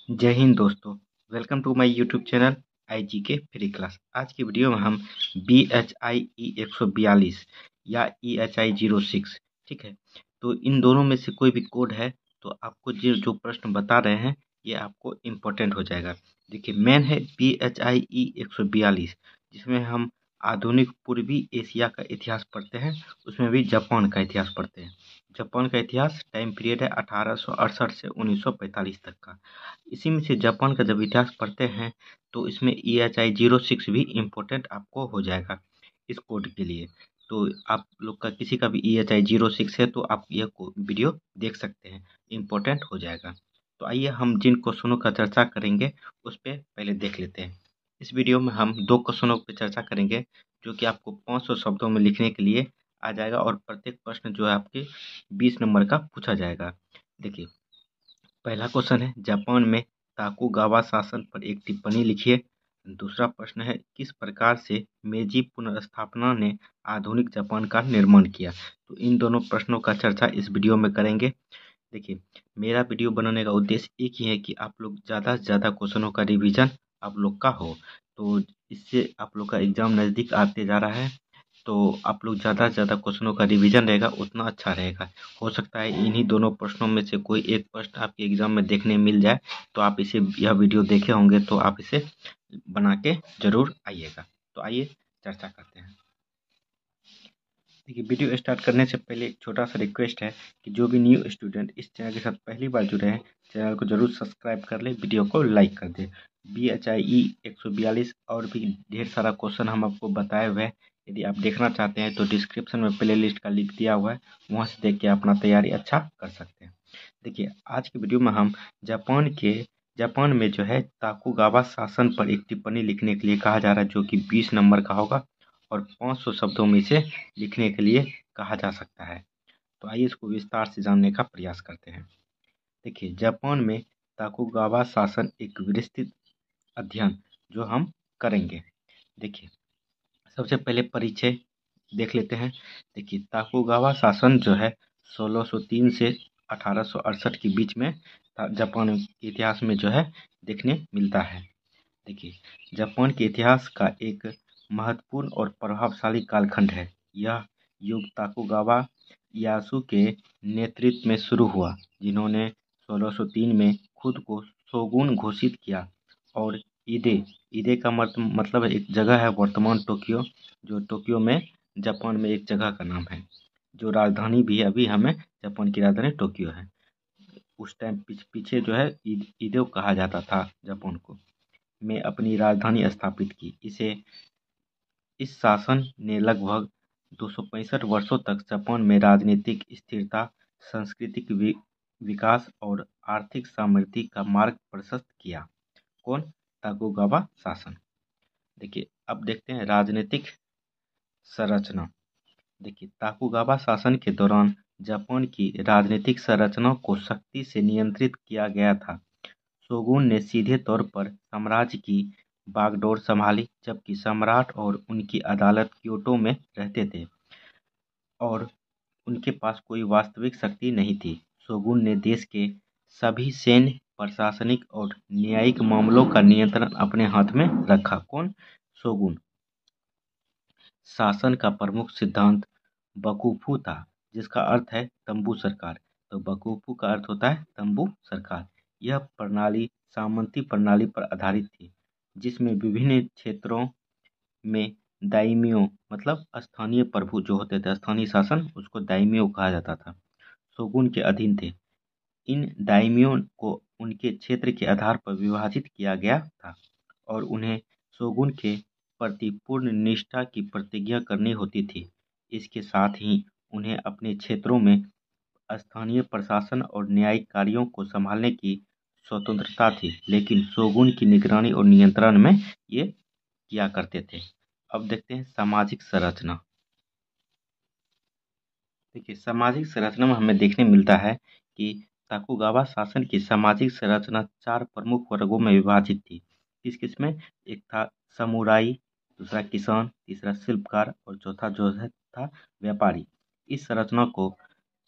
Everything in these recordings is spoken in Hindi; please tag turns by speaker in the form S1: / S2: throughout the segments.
S1: जय हिंद दोस्तों। Welcome to my YouTube channel IG के फ्री क्लास। आज की वीडियो में हम BHIE 142 या EHI 06, ठीक है, तो इन दोनों में से कोई भी कोड है तो आपको जो प्रश्न बता रहे हैं ये आपको इम्पोर्टेंट हो जाएगा। देखिए, मेन है BHIE 142, जिसमें हम आधुनिक पूर्वी एशिया का इतिहास पढ़ते हैं, उसमें भी जापान का इतिहास पढ़ते हैं। जापान का इतिहास टाइम पीरियड है 1868 से 1945 तक का। इसी में से जापान का जब इतिहास पढ़ते हैं तो इसमें EHI 06 भी इम्पोर्टेंट आपको हो जाएगा इस कोड के लिए। तो आप लोग का किसी का भी EHI 06 है तो आप यह वीडियो देख सकते हैं, इम्पोर्टेंट हो जाएगा। तो आइए हम जिन क्वेश्चनों का चर्चा करेंगे उस पर पहले देख लेते हैं। इस वीडियो में हम दो क्वेश्चनों पर चर्चा करेंगे जो कि आपको 500 शब्दों में लिखने के लिए आ जाएगा, और प्रत्येक प्रश्न जो है आपके 20 नंबर का पूछा जाएगा। देखिए, पहला क्वेश्चन है, जापान में ताकुगावा शासन पर एक टिप्पणी लिखिए। दूसरा प्रश्न है, किस प्रकार से मेजी पुनर्स्थापना ने आधुनिक जापान का निर्माण किया। तो इन दोनों प्रश्नों का चर्चा इस वीडियो में करेंगे। देखिए, मेरा वीडियो बनाने का उद्देश्य एक ही है कि आप लोग ज़्यादा से ज़्यादा क्वेश्चनों का रिवीजन आप लोग का हो। तो इससे आप लोग का एग्ज़ाम नज़दीक आते जा रहा है, तो आप लोग ज़्यादा से ज़्यादा क्वेश्चनों का रिवीजन रहेगा उतना अच्छा रहेगा। हो सकता है इन्हीं दोनों प्रश्नों में से कोई एक प्रश्न आपके एग्ज़ाम में देखने मिल जाए, तो आप यह वीडियो देखे होंगे तो आप इसे बना के ज़रूर आइएगा। तो आइए चर्चा करते हैं। देखिए, वीडियो स्टार्ट करने से पहले एक छोटा सा रिक्वेस्ट है कि जो भी न्यू स्टूडेंट इस चैनल के साथ पहली बार जुड़े हैं, चैनल को जरूर सब्सक्राइब कर ले, वीडियो को लाइक कर दे। BHIE 142 और भी ढेर सारा क्वेश्चन हम आपको बताए हुए हैं। यदि आप देखना चाहते हैं तो डिस्क्रिप्शन में प्ले लिस्ट का लिंक दिया हुआ है, वहाँ से देख के अपना तैयारी अच्छा कर सकते हैं। देखिए, आज की वीडियो में हम जापान में जो है ताकुगावा शासन पर एक टिप्पणी लिखने के लिए कहा जा रहा है, जो कि 20 नंबर का होगा और 500 शब्दों में से लिखने के लिए कहा जा सकता है। तो आइए इसको विस्तार से जानने का प्रयास करते हैं। देखिए, जापान में ताकुगावा शासन एक विस्तृत अध्ययन जो हम करेंगे। देखिए, सबसे पहले परिचय देख लेते हैं। देखिए, ताकुगावा शासन जो है 1603 से 1868 के बीच में जापान के इतिहास में जो है देखने मिलता है। देखिए, जापान के इतिहास का एक महत्वपूर्ण और प्रभावशाली कालखंड है। यह युग ताकुगावा इयासु के नेतृत्व में शुरू हुआ, जिन्होंने 1603 में खुद को शोगुन घोषित किया। और ईदे ईदे का मतलब है एक जगह है वर्तमान टोक्यो, जो टोक्यो में जापान में एक जगह का नाम है, जो राजधानी भी है। अभी हमें जापान की राजधानी टोक्यो है। उस टाइम पीछे जो है ईदो कहा जाता था जापान को, में अपनी राजधानी स्थापित की। इस शासन ने लगभग 265 वर्षों तक जापान में राजनीतिक स्थिरता, सांस्कृतिक विकास और आर्थिक समृद्धि का मार्ग प्रशस्त किया। कौन? ताकुगावा शासन। देखिए, अब देखते हैं राजनीतिक संरचना। देखिए, ताकुगावा शासन के दौरान जापान की राजनीतिक संरचना को सख्ती से नियंत्रित किया गया था। शोगुन ने सीधे तौर पर साम्राज्य की बागडोर संभाली, जबकि सम्राट और उनकी अदालत क्योटो में रहते थे और उनके पास कोई वास्तविक शक्ति नहीं थी। शोगुन ने देश के सभी सैन्य, प्रशासनिक और न्यायिक मामलों का नियंत्रण अपने हाथ में रखा। कौन? शोगुन। शासन का प्रमुख सिद्धांत बकुफू था, जिसका अर्थ है तंबू सरकार। तो बकुफू का अर्थ होता है तंबू सरकार। यह प्रणाली सामंती प्रणाली पर आधारित थी, जिसमें विभिन्न क्षेत्रों में दाइमियों मतलब स्थानीय प्रभु जो होते थे, स्थानीय शासन, उसको दाइमियों कहा जाता था, शोगुन के अधीन थे। इन दाइमियों को उनके क्षेत्र के आधार पर विभाजित किया गया था और उन्हें शोगुन के प्रति पूर्ण निष्ठा की प्रतिज्ञा करनी होती थी। इसके साथ ही उन्हें अपने क्षेत्रों में स्थानीय प्रशासन और न्यायिक कार्यों को संभालने की स्वतंत्रता थी, लेकिन शोगुन की निगरानी और नियंत्रण में ये किया करते थे। अब देखते हैं सामाजिक संरचना। देखिए, सामाजिक संरचना में हमें देखने मिलता है कि ताकुगावा शासन की सामाजिक संरचना 4 प्रमुख वर्गों में विभाजित थी। किस में? एक था समुराई, दूसरा किसान, तीसरा शिल्पकार और चौथा जो है था व्यापारी। इस संरचना को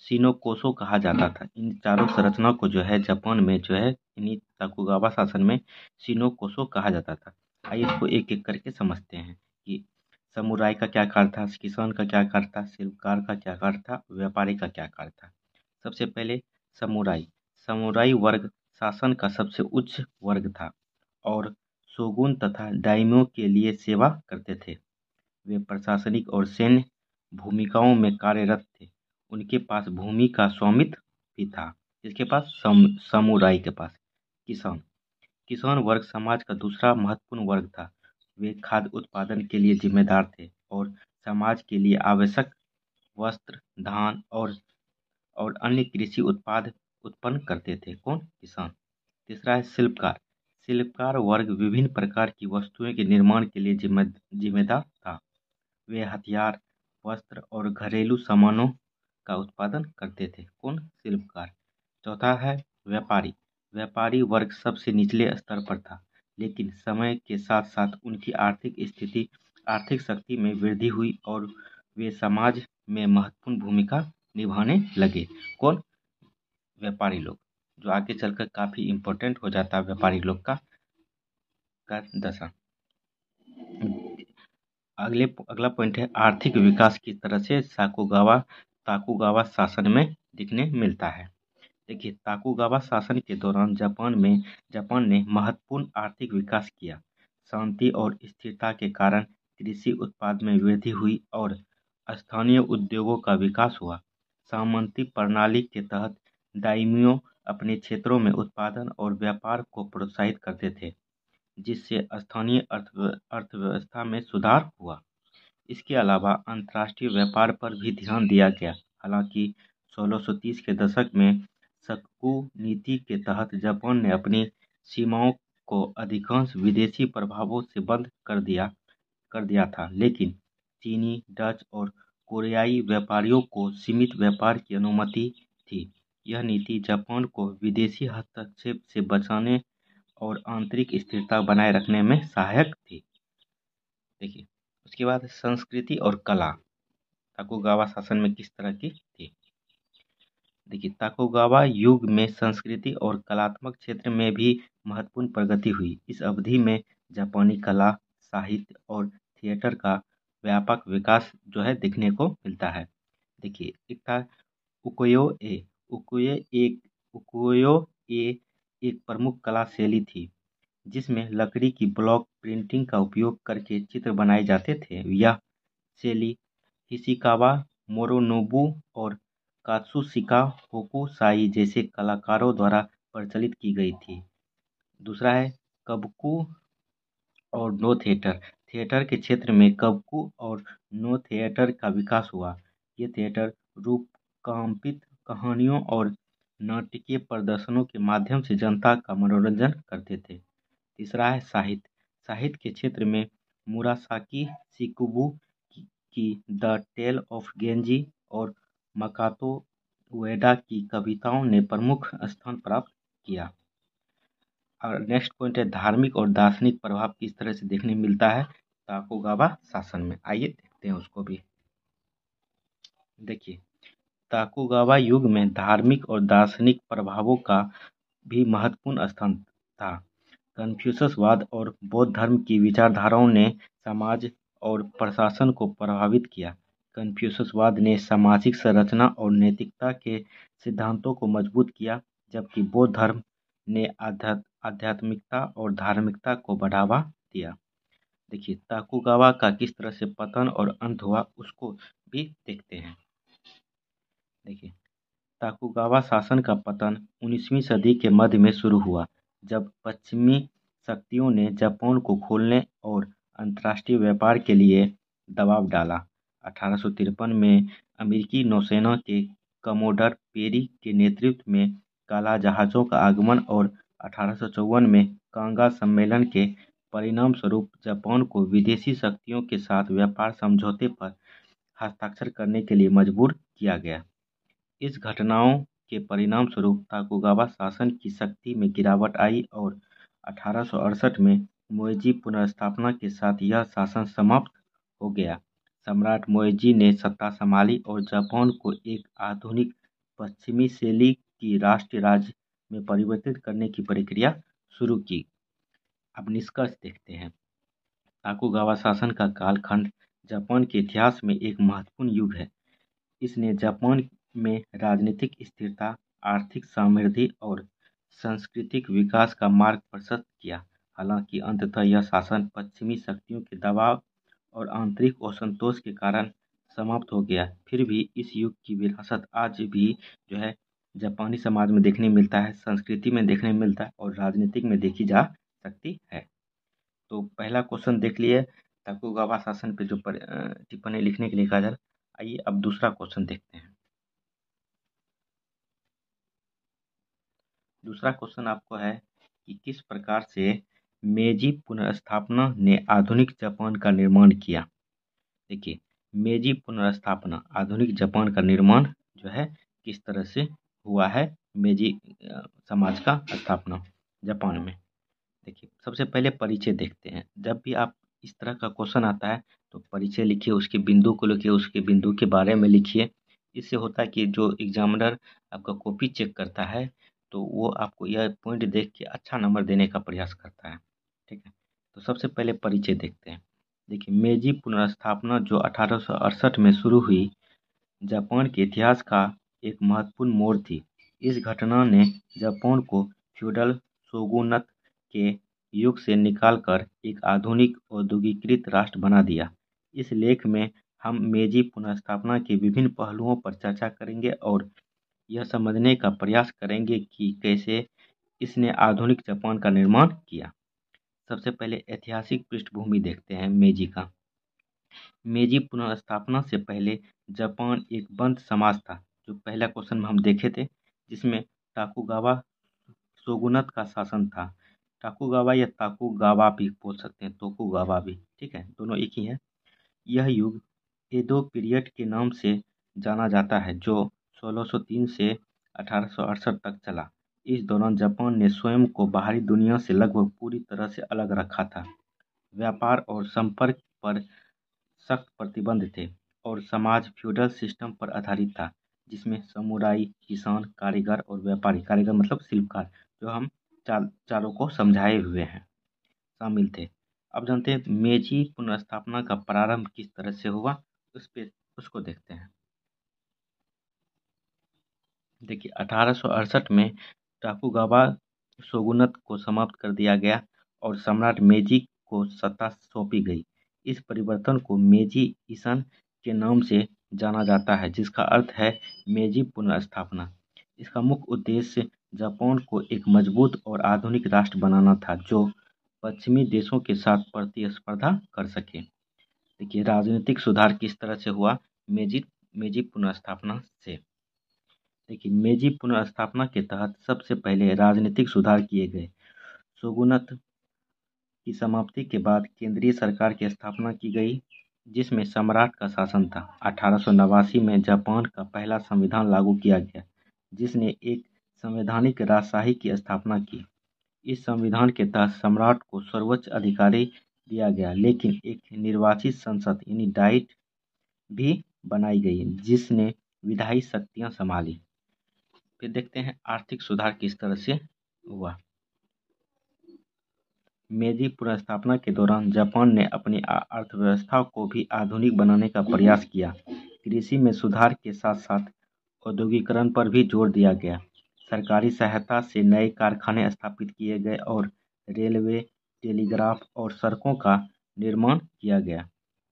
S1: शिनोकोशो कहा जाता था। इन चारों संरचना को जो है जापान में जो है इन्हीं ताकुगावा शासन में शिनोकोशो कहा जाता था। आइए इसको एक एक करके समझते हैं कि समुराई का क्या कार्य था, किसान का क्या कार्य था, शिल्पकार का क्या कार्य था, व्यापारी का क्या कार्य था। सबसे पहले समुराई। समुराई वर्ग शासन का सबसे उच्च वर्ग था और शोगुन तथा दाइम्यो के लिए सेवा करते थे। वे प्रशासनिक और सैन्य भूमिकाओं में कार्यरत थे। उनके पास भूमि का स्वामित्व भी था। जिसके पास समुराई के पास किसान। किसान वर्ग समाज का दूसरा महत्वपूर्ण वर्ग था। वे खाद्य उत्पादन के लिए जिम्मेदार थे और समाज के लिए आवश्यक वस्त्र, धान और अन्य कृषि उत्पाद उत्पन्न करते थे। कौन? किसान। तीसरा है शिल्पकार। शिल्पकार वर्ग विभिन्न प्रकार की वस्तुओं के निर्माण के लिए जिम्मेदार था। वे हथियार, वस्त्र और घरेलू सामानों का उत्पादन करते थे। कौन? शिल्पकार। चौथा है व्यापारी। व्यापारी वर्ग सबसे निचले स्तर पर था, लेकिन समय के साथ साथ उनकी आर्थिक शक्ति में वृद्धि हुई और वे समाज में महत्वपूर्ण भूमिका निभाने लगे। कौन? व्यापारी लोग, जो आगे चलकर काफी इम्पोर्टेंट हो जाता है व्यापारी लोग का दशा। अगला पॉइंट है आर्थिक विकास किस तरह से ताकुगावा शासन में दिखने मिलता है। देखिए, ताकुगावा शासन के दौरान जापान ने महत्वपूर्ण आर्थिक विकास किया। शांति और स्थिरता के कारण कृषि उत्पाद में वृद्धि हुई और स्थानीय उद्योगों का विकास हुआ। सामंती प्रणाली के तहत दाइम्यो अपने क्षेत्रों में उत्पादन और व्यापार को प्रोत्साहित करते थे, जिससे स्थानीय अर्थव्यवस्था में सुधार हुआ। इसके अलावा अंतर्राष्ट्रीय व्यापार पर भी ध्यान दिया गया। हालांकि 1630 के दशक में शक्कू नीति के तहत जापान ने अपनी सीमाओं को अधिकांश विदेशी प्रभावों से बंद कर दिया था, लेकिन चीनी, डच और कोरियाई व्यापारियों को सीमित व्यापार की अनुमति थी। यह नीति जापान को विदेशी हस्तक्षेप से बचाने और आंतरिक स्थिरता बनाए रखने में सहायक थी। देखिए, उसके बाद संस्कृति और कला ताकुगावा शासन में किस तरह की थी। देखिए, ताकुगावा युग में संस्कृति और कलात्मक क्षेत्र में भी महत्वपूर्ण प्रगति हुई। इस अवधि में जापानी कला, साहित्य और थिएटर का व्यापक विकास जो है देखने को मिलता है। देखिए, एक था उकुयो ए। उकुयो ए एक प्रमुख कला शैली थी, जिसमें लकड़ी की ब्लॉक प्रिंटिंग का उपयोग करके चित्र बनाए जाते थे। यह शैली हिशिकावा मोरोनोबु और कात्सुशिका होकुसाई जैसे कलाकारों द्वारा प्रचलित की गई थी। दूसरा है कबकू और नो थिएटर। थिएटर के क्षेत्र में कबकू और नो थिएटर का विकास हुआ। ये थिएटर रूपकांपित कहानियों और नाटकीय प्रदर्शनों के माध्यम से जनता का मनोरंजन करते थे। तीसरा है साहित्य। साहित्य के क्षेत्र में मुरासाकी शिकुबु की द टेल ऑफ गेंजी और मकातो उएडा की कविताओं ने प्रमुख स्थान प्राप्त किया। और नेक्स्ट पॉइंट है धार्मिक और दार्शनिक प्रभाव किस तरह से देखने मिलता है ताकुगावा शासन में। आइए देखते हैं उसको भी। देखिए, ताकुगावा युग में धार्मिक और दार्शनिक प्रभावों का भी महत्वपूर्ण स्थान था। कन्फ्यूशसवाद और बौद्ध धर्म की विचारधाराओं ने समाज और प्रशासन को प्रभावित किया। कन्फ्यूशसवाद ने सामाजिक संरचना और नैतिकता के सिद्धांतों को मजबूत किया, जबकि बौद्ध धर्म ने आध्यात्मिकता और धार्मिकता को बढ़ावा दिया। देखिए, ताकुगावा का किस तरह से पतन और अंत हुआ उसको भी देखते हैं। देखिए, ताकुगावा शासन का पतन 19वीं सदी के मध्य में शुरू हुआ, जब पश्चिमी शक्तियों ने जापान को खोलने और अंतर्राष्ट्रीय व्यापार के लिए दबाव डाला। 1853 में अमेरिकी नौसेना के कमोडर पेरी के नेतृत्व में काला जहाज़ों का आगमन और 1854 में कांगा सम्मेलन के परिणामस्वरूप जापान को विदेशी शक्तियों के साथ व्यापार समझौते पर हस्ताक्षर करने के लिए मजबूर किया गया। इस घटनाओं के परिणामस्वरूप ताकुगावा शासन की शक्ति में गिरावट आई और 1868 में मोएजी पुनर्स्थापना के साथ यह शासन समाप्त हो गया। सम्राट मोएजी ने सत्ता संभाली और जापान को एक आधुनिक पश्चिमी शैली की राष्ट्रीय में परिवर्तित करने की प्रक्रिया शुरू की। अब निष्कर्ष देखते हैं। टोकुगावा शासन का कालखंड जापान के इतिहास में एक महत्वपूर्ण युग है। इसने जापान में राजनीतिक स्थिरता, आर्थिक समृद्धि और सांस्कृतिक विकास का मार्ग प्रशस्त किया। हालांकि अंततः यह शासन पश्चिमी शक्तियों के दबाव और आंतरिक असंतोष के कारण समाप्त हो गया। फिर भी इस युग की विरासत आज भी जो है जापानी समाज में देखने मिलता है, संस्कृति में देखने मिलता है और राजनीतिक में देखी जा सकती है। तो पहला क्वेश्चन देख लिए टोकुगावा शासन पे जो टिप्पणी लिखने के लिए कहा जा रहा है। आइए अब दूसरा क्वेश्चन देखते हैं। दूसरा क्वेश्चन आपको है कि किस प्रकार से मेजी पुनर्स्थापना ने आधुनिक जापान का निर्माण किया। देखिए, मेजी पुनर्स्थापना आधुनिक जापान का निर्माण जो है किस तरह से हुआ है। मेजी समाज का स्थापना जापान में। देखिए, सबसे पहले परिचय देखते हैं। जब भी आप इस तरह का क्वेश्चन आता है तो परिचय लिखिए, उसके बिंदु को लिखिए, उसके बिंदु के बारे में लिखिए। इससे होता है कि जो एग्जामिनर आपका कॉपी चेक करता है तो वो आपको यह पॉइंट देख के अच्छा नंबर देने का प्रयास करता है। ठीक है, तो सबसे पहले परिचय देखते हैं। देखिए, मेजी पुनर्स्थापना जो 1868 में शुरू हुई, जापान के इतिहास का एक महत्वपूर्ण मोड़ थी। इस घटना ने जापान को फ्यूडल शोगुनत के युग से निकालकर एक आधुनिक औद्योगिकृत राष्ट्र बना दिया। इस लेख में हम मेजी पुनर्स्थापना के विभिन्न पहलुओं पर चर्चा करेंगे और यह समझने का प्रयास करेंगे कि कैसे इसने आधुनिक जापान का निर्माण किया। सबसे पहले ऐतिहासिक पृष्ठभूमि देखते हैं मेजी का। मेजी पुनर्स्थापना से पहले जापान एक बंद समाज था, जो पहला क्वेश्चन में हम देखे थे, जिसमें टोकुगावा शोगुनत का शासन था। टोकुगावा या टोकुगावा भी बोल सकते हैं, तोकुगावा भी, ठीक है, दोनों एक ही है। यह युग एडो पीरियड के नाम से जाना जाता है, जो 1603 से 1868 तक चला। इस दौरान जापान ने स्वयं को बाहरी दुनिया से लगभग पूरी तरह से अलग रखा था। व्यापार और संपर्क पर सख्त प्रतिबंध थे और समाज फ्यूडल सिस्टम पर आधारित था, जिसमें समुराई, किसान, कारीगर और व्यापारी, कारीगर मतलब शिल्पकार, जो हम चारों को समझाए हुए हैं, शामिल थे। अब जानते हैं मेजी पुनर्स्थापना का प्रारंभ किस तरह से हुआ, उसको देखते हैं। देखिए, 1868 में टोकुगावा शोगुनत को समाप्त कर दिया गया और सम्राट मेजी को सत्ता सौंपी गई। इस परिवर्तन को मेजी ईसन के नाम से जाना जाता है, जिसका अर्थ है मेजी पुनर्स्थापना। इसका मुख्य उद्देश्य जापान को एक मजबूत और आधुनिक राष्ट्र बनाना था, जो पश्चिमी देशों के साथ प्रतिस्पर्धा कर सके। देखिए, राजनीतिक सुधार किस तरह से हुआ मेजी मेजी पुनर्स्थापना से। देखिए, मेजी पुनर्स्थापना के तहत सबसे पहले राजनीतिक सुधार किए गए। शोगुनत की समाप्ति के बाद केंद्रीय सरकार की स्थापना की गई, जिसमें सम्राट का शासन था। 1889 में जापान का पहला संविधान लागू किया गया, जिसने एक संवैधानिक राजशाही की स्थापना की। इस संविधान के तहत सम्राट को सर्वोच्च अधिकारी दिया गया, लेकिन एक निर्वाचित संसद यानी डाइट भी बनाई गई, जिसने विधायी शक्तियां संभाली। फिर देखते हैं आर्थिक सुधार किस तरह से हुआ। मेजी पुनर्स्थापना के दौरान जापान ने अपनी अर्थव्यवस्था को भी आधुनिक बनाने का प्रयास किया। कृषि में सुधार के साथ साथ औद्योगिकरण पर भी जोर दिया गया। सरकारी सहायता से नए कारखाने स्थापित किए गए और रेलवे, टेलीग्राफ और सड़कों का निर्माण किया गया।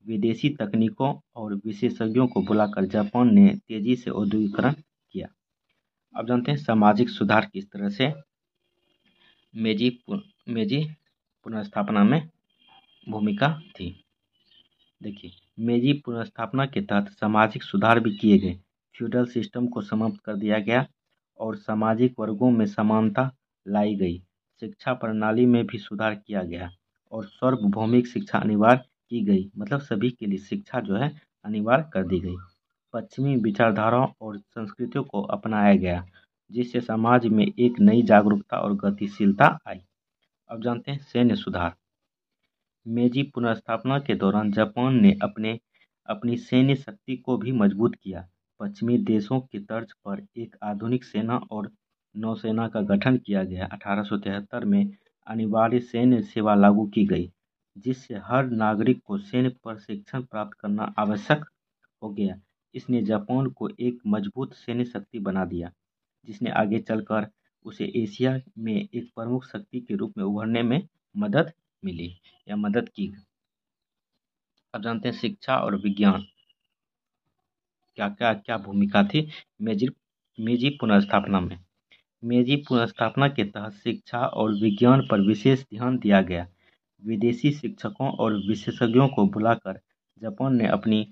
S1: विदेशी तकनीकों और विशेषज्ञों को बुलाकर जापान ने तेजी से औद्योगिकरण किया। अब जानते हैं सामाजिक सुधार किस तरह से मेजी पुनर्स्थापना में भूमिका थी। देखिए, मेजी पुनर्स्थापना के तहत सामाजिक सुधार भी किए गए। फ्यूडल सिस्टम को समाप्त कर दिया गया और सामाजिक वर्गों में समानता लाई गई। शिक्षा प्रणाली में भी सुधार किया गया और सार्वभौमिक शिक्षा अनिवार्य की गई, मतलब सभी के लिए शिक्षा जो है अनिवार्य कर दी गई। पश्चिमी विचारधाराओं और संस्कृतियों को अपनाया गया, जिससे समाज में एक नई जागरूकता और गतिशीलता आई। अब जानते हैं सैन्य सुधार। मेजी पुनर्स्थापना के दौरान जापान ने अपनी सैन्य शक्ति को भी मजबूत किया। पश्चिमी देशों की तर्ज पर एक आधुनिक सेना और नौसेना का गठन किया गया। 1873 में अनिवार्य सैन्य सेवा लागू की गई, जिससे हर नागरिक को सैन्य प्रशिक्षण प्राप्त करना आवश्यक हो गया। इसने जापान को एक मजबूत सैन्य शक्ति बना दिया, जिसने आगे चलकर उसे एशिया में एक प्रमुख शक्ति के रूप में उभरने में मदद मिली या मदद की। अब जानते हैं शिक्षा और विज्ञान क्या भूमिका थी मेजी पुनर्स्थापना में। मेजी पुनर्स्थापना के तहत शिक्षा और विज्ञान पर विशेष ध्यान दिया गया। विदेशी शिक्षकों और विशेषज्ञों को बुलाकर जापान ने अपनी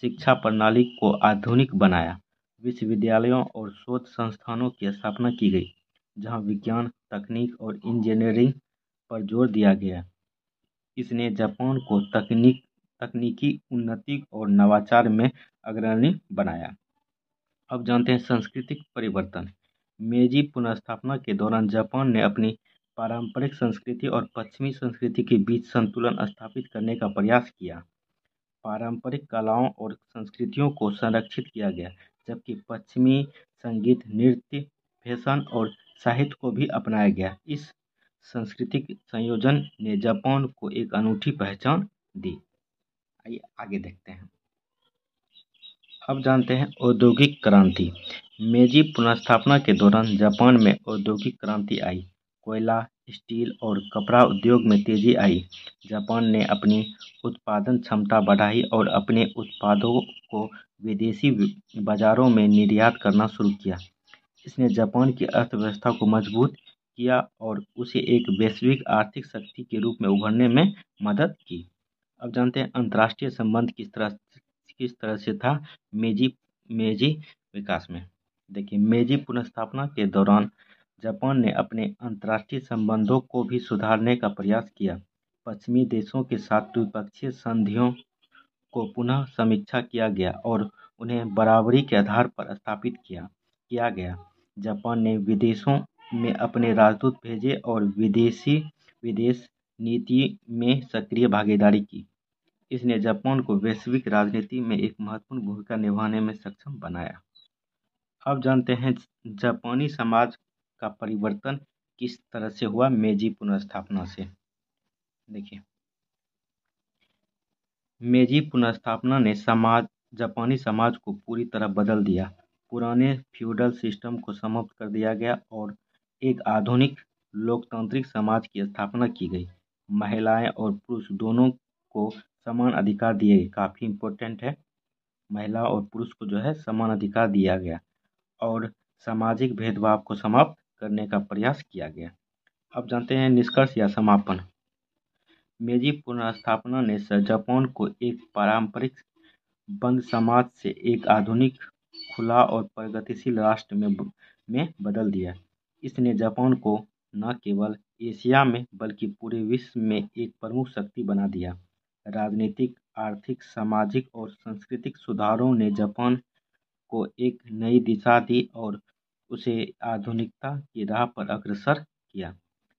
S1: शिक्षा प्रणाली को आधुनिक बनाया। विश्वविद्यालयों और शोध संस्थानों की स्थापना की गई, जहां विज्ञान, तकनीक और इंजीनियरिंग पर जोर दिया गया। इसने जापान को तकनीकी उन्नति और नवाचार में अग्रणी बनाया। अब जानते हैं सांस्कृतिक परिवर्तन। मेजी पुनर्स्थापना के दौरान जापान ने अपनी पारंपरिक संस्कृति और पश्चिमी संस्कृति के बीच संतुलन स्थापित करने का प्रयास किया। पारंपरिक कलाओं और संस्कृतियों को संरक्षित किया गया, जबकि पश्चिमी संगीत, नृत्य, फैशन और साहित्य को भी अपनाया गया। इस सांस्कृतिक संयोजन ने जापान को एक अनूठी पहचान दी। आइए आगे देखते हैं। अब जानते हैं औद्योगिक क्रांति। मेजी पुनर्स्थापना के दौरान जापान में औद्योगिक क्रांति आई। कोयला, स्टील और कपड़ा उद्योग में तेजी आई। जापान ने अपनी उत्पादन क्षमता बढ़ाई और अपने उत्पादों को विदेशी बाजारों में निर्यात करना शुरू किया। इसने जापान की अर्थव्यवस्था को मजबूत किया और उसे एक वैश्विक आर्थिक शक्ति के रूप में उभरने में मदद की। अब जानते हैं अंतर्राष्ट्रीय संबंध किस तरह से था मेजी विकास में। देखिए, मेजी पुनर्स्थापना के दौरान जापान ने अपने अंतर्राष्ट्रीय संबंधों को भी सुधारने का प्रयास किया। पश्चिमी देशों के साथ द्विपक्षीय संधियों को पुनः समीक्षा किया गया और उन्हें बराबरी के आधार पर स्थापित किया गया। जापान ने विदेशों में अपने राजदूत भेजे और विदेश नीति में सक्रिय भागीदारी की। इसने जापान को वैश्विक राजनीति में एक महत्वपूर्ण भूमिका निभाने में सक्षम बनाया। अब जानते हैं जापानी समाज का परिवर्तन किस तरह से हुआ मेजी पुनर्स्थापना से। देखिए, मेजी पुनर्स्थापना ने जापानी समाज को पूरी तरह बदल दिया। पुराने फ्यूडल सिस्टम को समाप्त कर दिया गया और एक आधुनिक लोकतांत्रिक समाज की स्थापना की गई। महिलाएं और पुरुष दोनों को समान अधिकार दिए गए। काफ़ी इम्पोर्टेंट है, महिला और पुरुष को जो है समान अधिकार दिया गया और सामाजिक भेदभाव को समाप्त करने का प्रयास किया गया। अब जानते हैं निष्कर्ष या समापन। मेजी पुनर्स्थापना ने जापान को एक पारंपरिक बंद समाज से एक आधुनिक, खुला और प्रगतिशील राष्ट्र में बदल दिया। इसने जापान को न केवल एशिया में बल्कि पूरे विश्व में एक प्रमुख शक्ति बना दिया। राजनीतिक, आर्थिक, सामाजिक और सांस्कृतिक सुधारों ने जापान को एक नई दिशा दी और उसे आधुनिकता की राह पर अग्रसर किया।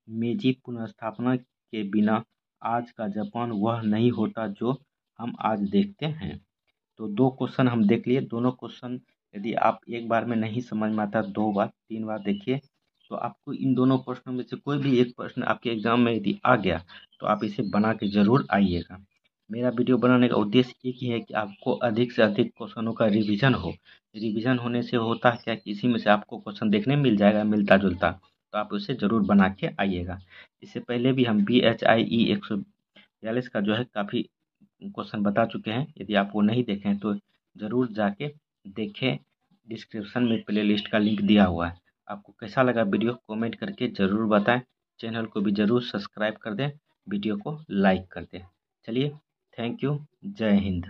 S1: मेजी पुनर्स्थापना के बिना आज का जापान वह नहीं होता जो हम आज देखते हैं। तो 2 क्वेश्चन हम देख लिए। दोनों क्वेश्चन यदि आप एक बार में नहीं समझ में आता, 2 बार 3 बार देखिए, तो आपको इन दोनों प्रश्नों में से कोई भी एक प्रश्न आपके एग्जाम में यदि आ गया तो आप इसे बना के ज़रूर आइएगा। मेरा वीडियो बनाने का उद्देश्य एक ही है कि आपको अधिक से अधिक क्वेश्चनों का रिवीजन हो। रिवीजन होने से होता क्या कि इसी में से आपको क्वेश्चन देखने मिल जाएगा मिलता जुलता, तो आप उसे ज़रूर बना के आइएगा। इससे पहले भी हम BHIE 142 का जो है काफ़ी क्वेश्चन बता चुके हैं। यदि आप वो नहीं देखें तो ज़रूर जाके देखें, डिस्क्रिप्शन में प्लेलिस्ट का लिंक दिया हुआ है। आपको कैसा लगा वीडियो कमेंट करके ज़रूर बताएं। चैनल को भी ज़रूर सब्सक्राइब कर दें, वीडियो को लाइक कर दें। चलिए, थैंक यू, जय हिंद।